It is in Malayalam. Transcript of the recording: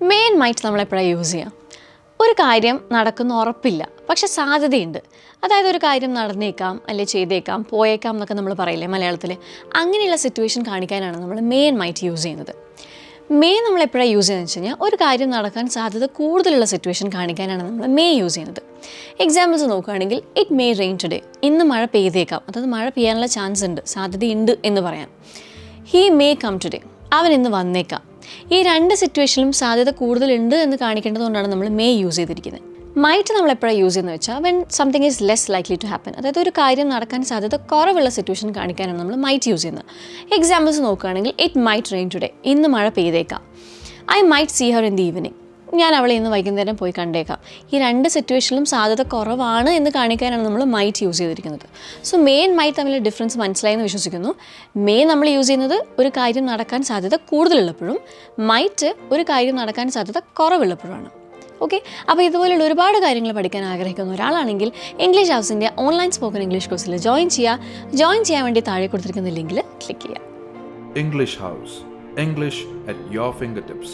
മേ ആൻഡ് മൈറ്റ് നമ്മളെപ്പോഴാണ് യൂസ് ചെയ്യുക? ഒരു കാര്യം നടക്കുന്ന ഉറപ്പില്ല, പക്ഷെ സാധ്യതയുണ്ട്. അതായത് ഒരു കാര്യം നടന്നേക്കാം, അല്ലെ ചെയ്തേക്കാം, പോയേക്കാം എന്നൊക്കെ നമ്മൾ പറയില്ലേ മലയാളത്തിൽ. അങ്ങനെയുള്ള സിറ്റുവേഷൻ കാണിക്കാനാണ് നമ്മൾ മേ ആൻഡ് മൈറ്റ് യൂസ് ചെയ്യുന്നത്. മേ നമ്മളെപ്പോഴാണ് യൂസ് ചെയ്യുന്നത് വെച്ച് കഴിഞ്ഞാൽ ഒരു കാര്യം നടക്കാൻ സാധ്യത കൂടുതലുള്ള സിറ്റുവേഷൻ കാണിക്കാനാണ് നമ്മൾ മേ യൂസ് ചെയ്യുന്നത്. എക്സാമ്പിൾസ് നോക്കുകയാണെങ്കിൽ ഇറ്റ് മേ റെയിൻ ടുഡേ, ഇന്ന് മഴ പെയ്തേക്കാം, അതായത് മഴ പെയ്യാനുള്ള ചാൻസ് ഉണ്ട്, സാധ്യതയുണ്ട് എന്ന് പറയാം. ഹീ മേ കം ടുഡേ, അവൻ ഇന്ന് വന്നേക്കാം. ഈ രണ്ട് സിറ്റുവേഷനിലും സാധ്യത കൂടുതലുണ്ട് എന്ന് കാണിക്കേണ്ടതുകൊണ്ടാണ് നമ്മൾ മേ യൂസ് ചെയ്തിരിക്കുന്നത്. മൈറ്റ് നമ്മൾ എപ്പോഴാണ് യൂസ് ചെയ്യുന്നത് വെച്ചാൽ when something is less likely to happen, അതായത് ഒരു കാര്യം നടക്കാൻ സാധ്യത കുറവുള്ള സിറ്റുവേഷൻ കാണിക്കാനാണ് നമ്മൾ മൈറ്റ് യൂസ് ചെയ്യുന്നത്. എക്സാമ്പിൾസ് നോക്കുകയാണെങ്കിൽ ഇറ്റ് മൈറ്റ് റെയിൻ ടുഡേ, ഇന്ന് മഴ പെയ്തേക്കാം. I might see her in the evening, ഞാൻ അവളെ ഇന്ന് വൈകുന്നേരം പോയി കണ്ടേക്കാം. ഈ രണ്ട് സിറ്റുവേഷനിലും സാധ്യത കുറവാണ് എന്ന് കാണിക്കാനാണ് നമ്മൾ മൈറ്റ് യൂസ് ചെയ്തിരിക്കുന്നത്. സോ മേ ആൻഡ് മൈറ്റ് തമ്മിൽ ഡിഫറൻസ് മനസ്സിലായെന്ന് വിശ്വസിക്കുന്നു. മേ നമ്മൾ യൂസ് ചെയ്യുന്നത് ഒരു കാര്യം നടക്കാൻ സാധ്യത കൂടുതലുള്ളപ്പോഴും മൈറ്റ് ഒരു കാര്യം നടക്കാൻ സാധ്യത കുറവുള്ളപ്പോഴാണ്. ഓക്കെ, അപ്പോൾ ഇതുപോലുള്ള ഒരുപാട് കാര്യങ്ങൾ പഠിക്കാൻ ആഗ്രഹിക്കുന്ന ഒരാളാണെങ്കിൽ ഇംഗ്ലീഷ് ഹൗസിൻ്റെ ഓൺലൈൻ സ്പോക്കൺ ഇംഗ്ലീഷ് കോഴ്സിൽ ജോയിൻ ചെയ്യാൻ വേണ്ടി താഴെ കൊടുത്തിരിക്കുന്ന ലിങ്കിൽ ക്ലിക്ക് ചെയ്യുക. English House, English at your fingertips.